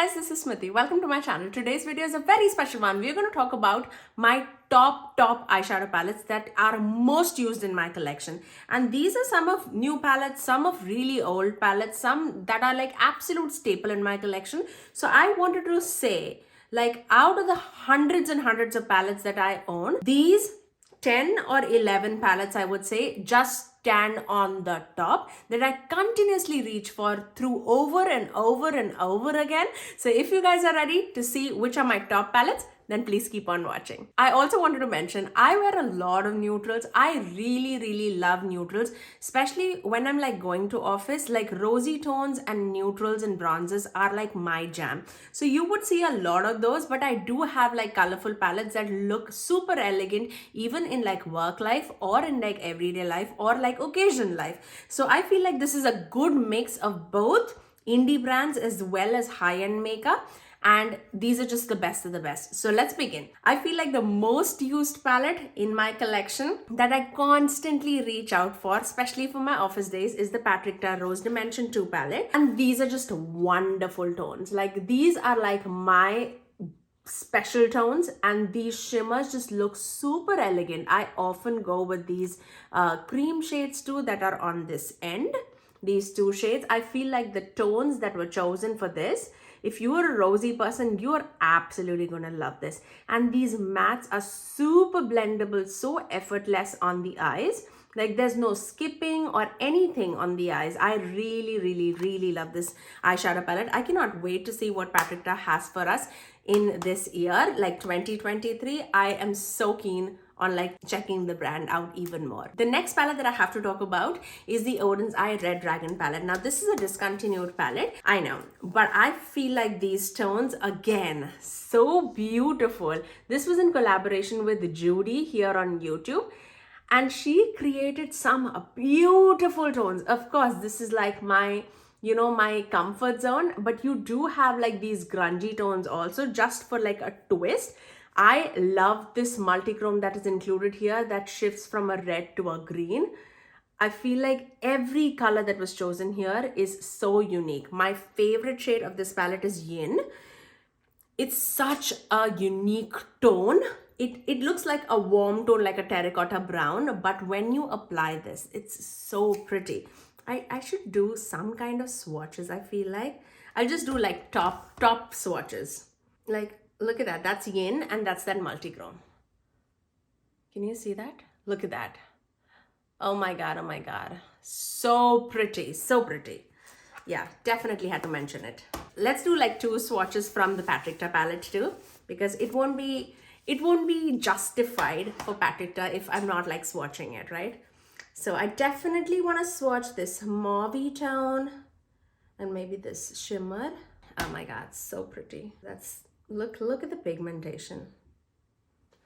guys, this is Smithy. Welcome to my channel. Today's video is a very special one. We're going to talk about my top eyeshadow palettes that are most used in my collection. And these are some of new palettes, some of really old palettes, some that are like absolute staple in my collection. So I wanted to say, like, out of the hundreds and hundreds of palettes that I own, these 10 or 11 palettes, I would say, just stand on the top that I continuously reach for through over and over and over again. So if you guys are ready to see which are my top palettes, then please keep on watching. I also wanted to mention, I wear a lot of neutrals. I really love neutrals, especially when I'm like going to office. Like rosy tones and neutrals and bronzes are like my jam. So you would see a lot of those, but I do have like colorful palettes that look super elegant even in like work life or in like everyday life or like occasion life. So I feel like this is a good mix of both indie brands as well as high-end makeup. And these are just the best of the best. So let's begin. I feel like the most used palette in my collection that I constantly reach out for, especially for my office days, is the Patrick Ta Rose Dimension 2 palette. And these are just wonderful tones. Like these are like my special tones, and these shimmers just look super elegant. I often go with these cream shades too that are on this end. These two shades, I feel like the tones that were chosen for this, if you are a rosy person, you are absolutely gonna love this. And these mattes are super blendable, so effortless on the eyes. Like there's no skipping or anything on the eyes. I really love this eyeshadow palette. I cannot wait to see what Patrick Ta has for us in this year, like 2023. I am so keen on like checking the brand out even more. The next palette that I have to talk about is the Odin's Eye Red Dragon palette. Now this is a discontinued palette, I know, but I feel like these tones, again, so beautiful. This was in collaboration with Judy here on YouTube, and she created some beautiful tones. Of course, this is like my, you know, my comfort zone, but you do have like these grungy tones also, just for like a twist. I love this multi-chrome that is included here that shifts from a red to a green. I feel like every color that was chosen here is so unique. My favorite shade of this palette is Yin. It's such a unique tone. It looks like a warm tone, like a terracotta brown, but when you apply this, it's so pretty. I should do some kind of swatches, I feel like. I'll just do like top swatches. Like, look at that. That's Yin and that's that multi-chrome. Can you see that? Look at that. Oh my God, oh my God. So pretty, so pretty. Yeah, definitely had to mention it. Let's do like two swatches from the Patrick Ta palette too, because it won't be justified for Patrick Ta if I'm not like swatching it, right? So I definitely want to swatch this mauvey tone and maybe this shimmer. Oh my God, so pretty. That's, look at the pigmentation.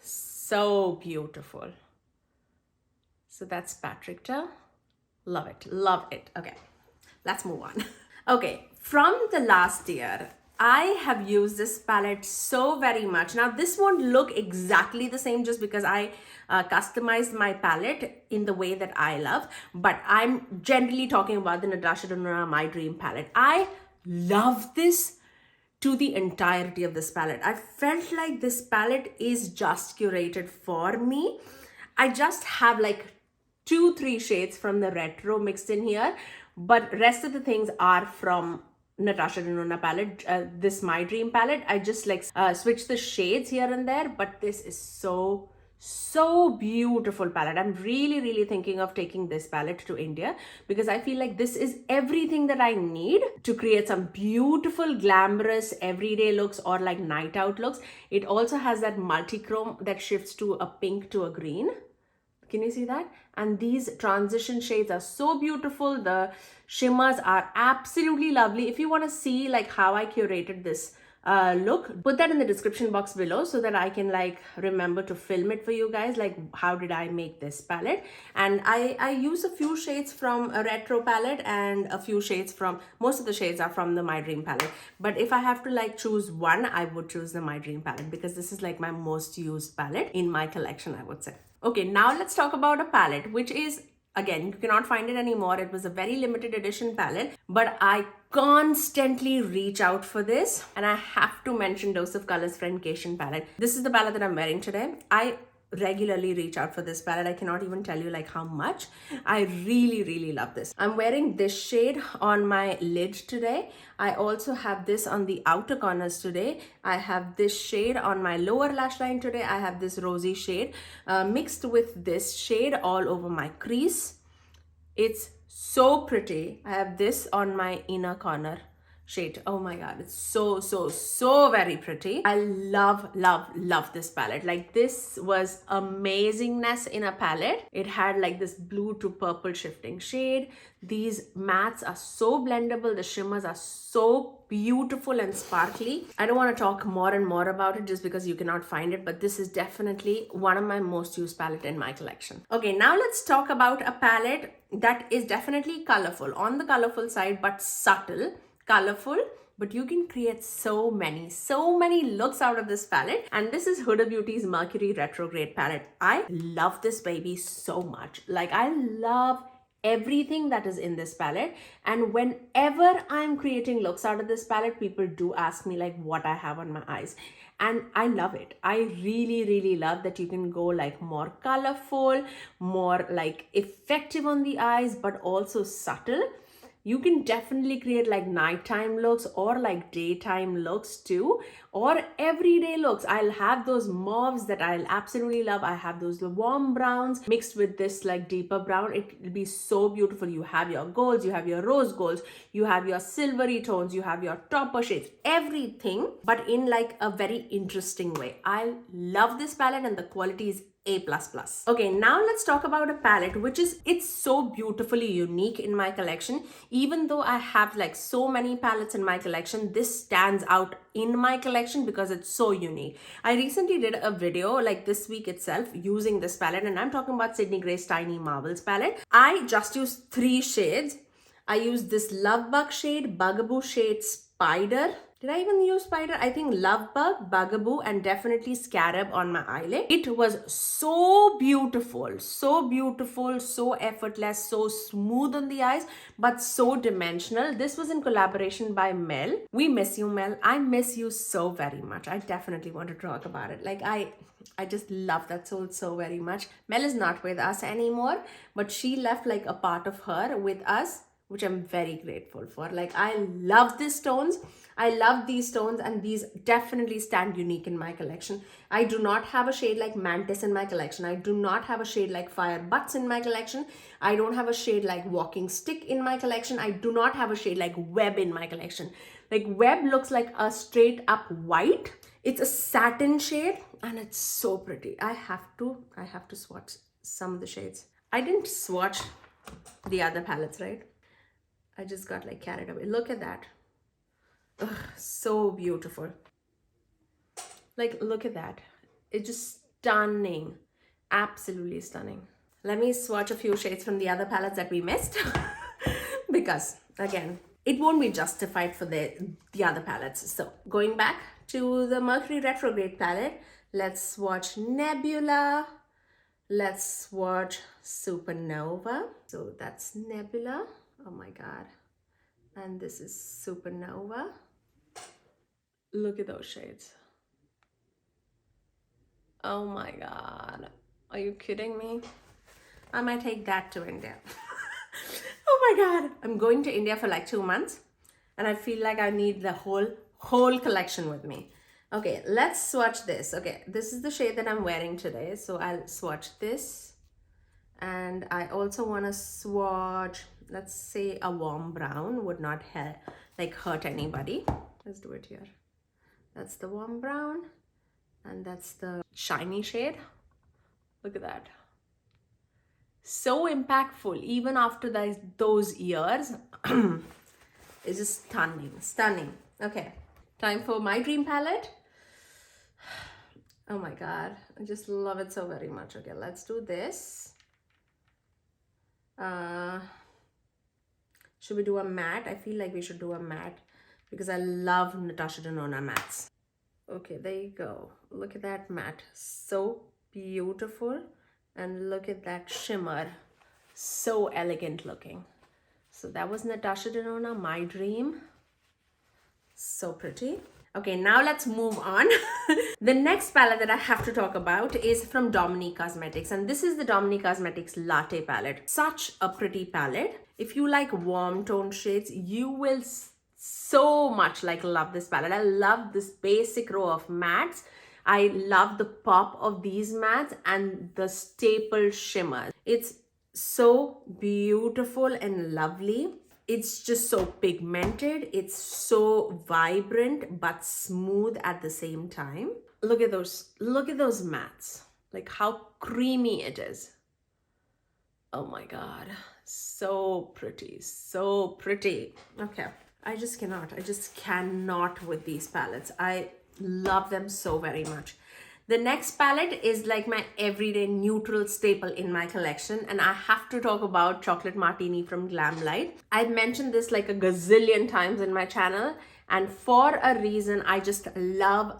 So beautiful. So that's Patrick Ta. Love it, love it. Okay, let's move on. Okay, from the last year, I have used this palette so very much. Now this won't look exactly the same just because I customized my palette in the way that I love, but I'm generally talking about the Natasha Donora My Dream palette. I love this to the entirety of this palette. I felt like this palette is just curated for me. I just have like 2-3 shades from the retro mixed in here, but rest of the things are from Natasha Donora palette, this My Dream palette. I just like switch the shades here and there, but this is so beautiful palette. I'm really thinking of taking this palette to India because I feel like this is everything that I need to create some beautiful glamorous everyday looks or like night out looks. It also has that multi-chrome that shifts to a pink to a green. Can you see that? And these transition shades are so beautiful. The shimmers are absolutely lovely. If you want to see like how I curated this look, put that in the description box below so that I can like remember to film it for you guys, like how did I make this palette. And I use a few shades from a retro palette and a few shades from, most of the shades are from the My Dream palette, but if I have to like choose one, I would choose the My Dream palette because this is like my most used palette in my collection, I would say. Okay, now let's talk about a palette which is, again, you cannot find it anymore. It was a very limited edition palette, but I constantly reach out for this, and I have to mention Dose of Colors Friendcation palette. This is the palette that I'm wearing today. I regularly reach out for this palette. I cannot even tell you like how much. I really love this. I'm wearing this shade on my lid today. I also have this on the outer corners today. I have this shade on my lower lash line today. I have this rosy shade mixed with this shade all over my crease. It's so pretty. I have this on my inner corner shade. Oh my god, it's so very pretty. I love this palette. Like, this was amazingness in a palette. It had like this blue to purple shifting shade. These mattes are so blendable. The shimmers are so beautiful and sparkly. I don't want to talk more and more about it just because you cannot find it, but this is definitely one of my most used palette in my collection. Okay, now let's talk about a palette that is definitely colorful, on the colorful side, but subtle. Colorful, but you can create so many looks out of this palette. And this is Huda Beauty's Mercury Retrograde palette. I love this baby so much. Like, I love everything that is in this palette, and whenever I'm creating looks out of this palette, people do ask me like what I have on my eyes, and I love it. I really love that you can go like more colorful, more like effective on the eyes, but also subtle. You can definitely create like nighttime looks or like daytime looks too, or everyday looks. I'll have those mauves that I'll absolutely love. I have those warm browns mixed with this like deeper brown. It'll be so beautiful. You have your golds, you have your rose golds, you have your silvery tones, you have your topper shades, everything, but in like a very interesting way. I love this palette and the quality is A++. Okay, now let's talk about a palette which is, it's so beautifully unique in my collection. Even though I have like so many palettes in my collection, this stands out in my collection because it's so unique. I recently did a video like this week itself using this palette, and I'm talking about Sydney Grace Tiny Marvels palette. I just used 3 shades. I used this Love Bug shade, Bugaboo shade, Spider. Did I even use Spider? I think Love Bug, Bugaboo, and definitely Scarab on my eyelid. It was so beautiful, so effortless, so smooth on the eyes, but so dimensional. This was in collaboration by Mel. We miss you, Mel. I miss you so very much. I definitely want to talk about it. Like, I just love that so very much. Mel is not with us anymore, but she left like a part of her with us, which I'm very grateful for. Like, I love these tones. I love these tones, and these definitely stand unique in my collection. I do not have a shade like Mantis in my collection. I do not have a shade like Fire Butts in my collection. I don't have a shade like Walking Stick in my collection. I do not have a shade like Web in my collection. Like, Web looks like a straight up white. It's a satin shade and it's so pretty. I have to swatch some of the shades. I didn't swatch the other palettes, right? I just got like carried away. Look at that. Ugh, so beautiful. Like, look at that. It's just stunning. Absolutely stunning. Let me swatch a few shades from the other palettes that we missed. Because, again, it won't be justified for the other palettes. So, going back to the Mercury Retrograde palette, let's swatch Nebula. Let's swatch Supernova. So, that's Nebula. Oh my god. And this is Supernova. Look at those shades. Oh my god. Are you kidding me? I might take that to India. Oh my god. I'm going to India for like 2 months, and I feel like I need the whole collection with me. Okay, let's swatch this. Okay, this is the shade that I'm wearing today. So I'll swatch this. And I also want to swatch, let's say, a warm brown. Would not hurt anybody. Let's do it here. That's the warm brown, and that's the shiny shade. Look at that. So impactful even after those years. It's just stunning. Okay, time for my dream palette. Oh my god, I just love it so very much. Okay, let's do this. Should we do a matte? I feel like we should do a matte because I love Natasha Donora mattes. Okay, there you go. Look at that matte. So beautiful. And look at that shimmer. So elegant looking. So that was Natasha Donora, My Dream. So pretty. Okay, now let's move on. The next palette that I have to talk about is from Dominic Cosmetics, and this is the Dominic Cosmetics Latte palette. Such a pretty palette. If you like warm tone shades, you will so much like love this palette. I love this basic row of mattes. I love the pop of these mattes and the staple shimmer. It's so beautiful and lovely. It's just so pigmented. It's so vibrant but smooth at the same time. Look at those mattes. Like how creamy it is. Oh my God. So pretty. So pretty. Okay. I just cannot with these palettes. I love them so very much. The next palette is like my everyday neutral staple in my collection, and I have to talk about Chocolate Martini from Glamlight. I've mentioned this like a gazillion times in my channel, and for a reason. I just love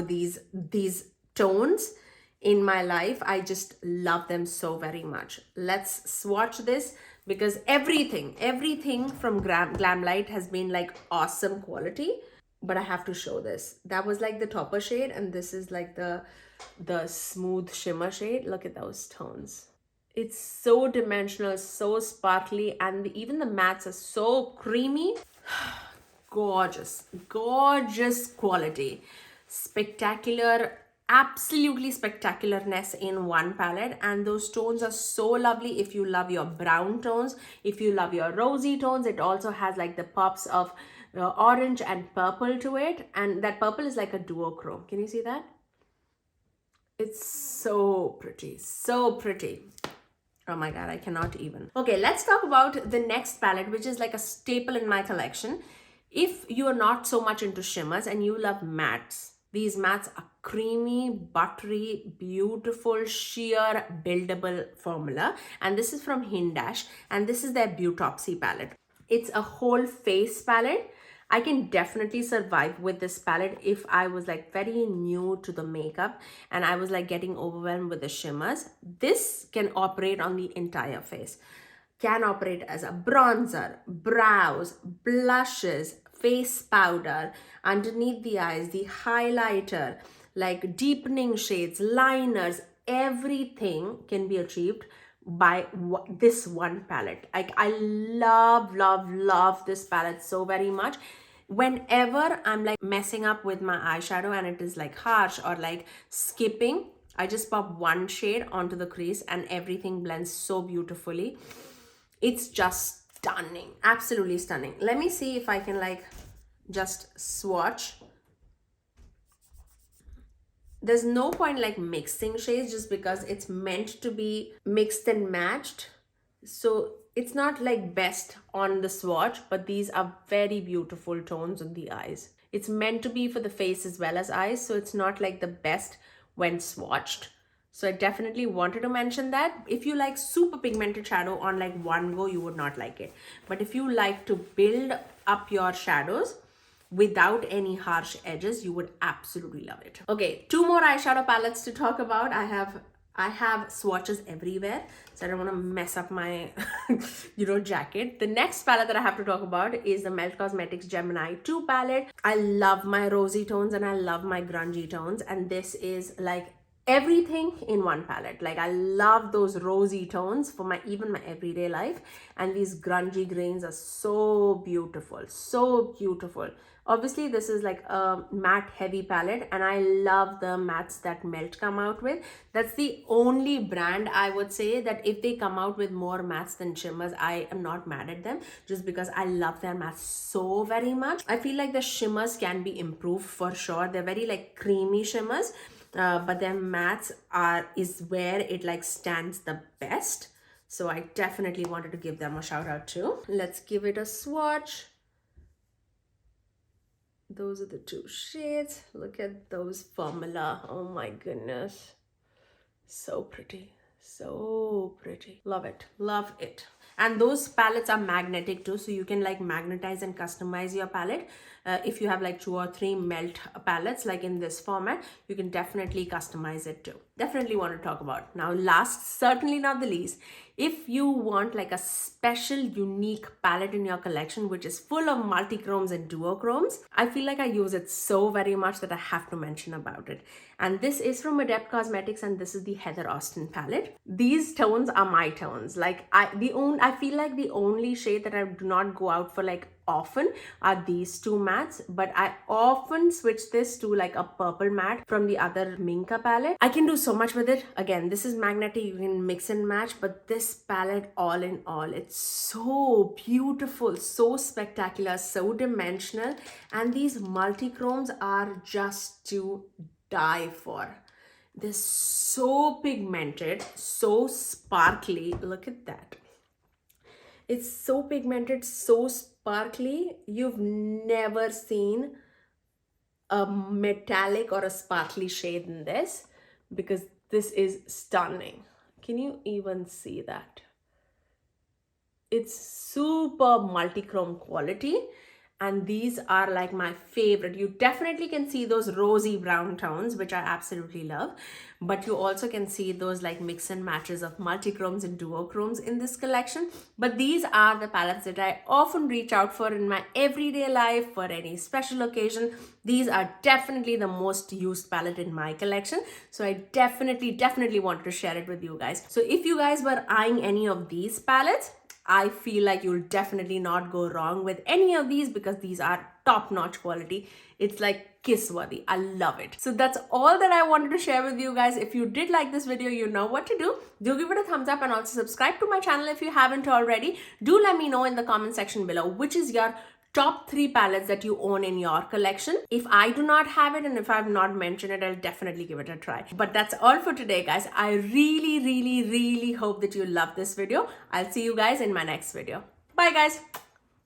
these tones in my life. I just love them so very much. Let's swatch this, because everything from Glamlight has been like awesome quality. But I have to show this. That was like the topper shade, and this is like the smooth shimmer shade. Look at those tones. It's so dimensional, so sparkly, and even the mattes are so creamy. Gorgeous quality. Spectacular, absolutely spectacularness in one palette, and those tones are so lovely. If you love your brown tones, if you love your rosy tones, it also has like the pops of orange and purple to it, and that purple is like a duochrome. Can you see that? It's so pretty, so pretty. Oh my God, I cannot even. Okay, let's talk about the next palette, which is like a staple in my collection. If you are not so much into shimmers and you love mattes, these mattes are creamy, buttery, beautiful, sheer, buildable formula. And this is from Hindash, and this is their Beautopsy palette. It's a whole face palette. I can definitely survive with this palette if I was like very new to the makeup and I was like getting overwhelmed with the shimmers. This can operate on the entire face. Can operate as a bronzer, brows, blushes, face powder, underneath the eyes, the highlighter, like deepening shades, liners, everything can be achieved by this one palette. Like I love this palette so very much. Whenever I'm like messing up with my eyeshadow and it is like harsh or like skipping, I just pop one shade onto the crease and everything blends so beautifully. It's just stunning, absolutely stunning. Let me see if I can like just swatch. There's no point like mixing shades just because it's meant to be mixed and matched. So it's not like best on the swatch, but these are very beautiful tones on the eyes. It's meant to be for the face as well as eyes. So it's not like the best when swatched. So I definitely wanted to mention that. If you like super pigmented shadow on like one go, you would not like it. But if you like to build up your shadows without any harsh edges, you would absolutely love it. Okay, two more eyeshadow palettes to talk about. I have swatches everywhere, so I don't want to mess up my jacket. The next palette that I have to talk about is the Melt Cosmetics Gemini 2 palette. I love my rosy tones and I love my grungy tones, and this is like everything in one palette. Like I love those rosy tones for even my everyday life, and these grungy grains are so beautiful, so beautiful. Obviously this is like a matte heavy palette, and I love the mattes that Melt come out with. That's the only brand I would say that if they come out with more mattes than shimmers, I am not mad at them, just because I love their mattes so very much. I feel like the shimmers can be improved for sure. They're very like creamy shimmers, but their mattes is where it like stands the best. So I definitely wanted to give them a shout out too. Let's give it a swatch. Those are the two shades. Look at those formula. Oh my goodness. So pretty. So pretty. Love it. Love it. And those palettes are magnetic too, so you can like magnetize and customize your palette. If you have like 2 or 3 Melt palettes like in this format, you can definitely customize it too. Definitely want to talk about. Now last, certainly not the least, If you want like a special unique palette in your collection which is full of multi-chromes and duochromes, I feel like I use it so very much that I have to mention about it. And this is from Dominic Cosmetics, and this is the Heather Austin palette. These tones are my tones. Like I feel like the only shade that I do not go out for like often are these two mattes, but I often switch this to like a purple matte from the other Minka palette. I can do so much with it. Again, this is magnetic, you can mix and match, but this palette, all in all, it's so beautiful, so spectacular, so dimensional, and these multi-chromes are just to die for. They're so pigmented, so sparkly. Look at that. It's so pigmented, so sparkly. You've never seen a metallic or a sparkly shade in this, because this is stunning. Can you even see that? It's super multi-chrome quality, and these are like my favorite. You definitely can see those rosy brown tones, which I absolutely love, but you also can see those like mix and matches of multi-chromes and duochromes in this collection. But these are the palettes that I often reach out for in my everyday life for any special occasion. These are definitely the most used palette in my collection, so I definitely wanted to share it with you guys. So if you guys were eyeing any of these palettes, I feel like you'll definitely not go wrong with any of these, because these are top-notch quality. It's like kiss-worthy. I love it. So that's all that I wanted to share with you guys. If you did like this video, you know what to do. Do give it a thumbs up and also subscribe to my channel if you haven't already. Do let me know in the comment section below which is your top 3 palettes that you own in your collection. If I do not have it and if I've not mentioned it, I'll definitely give it a try. But that's all for today, guys. I really hope that you love this video. I'll see you guys in my next video. Bye, guys.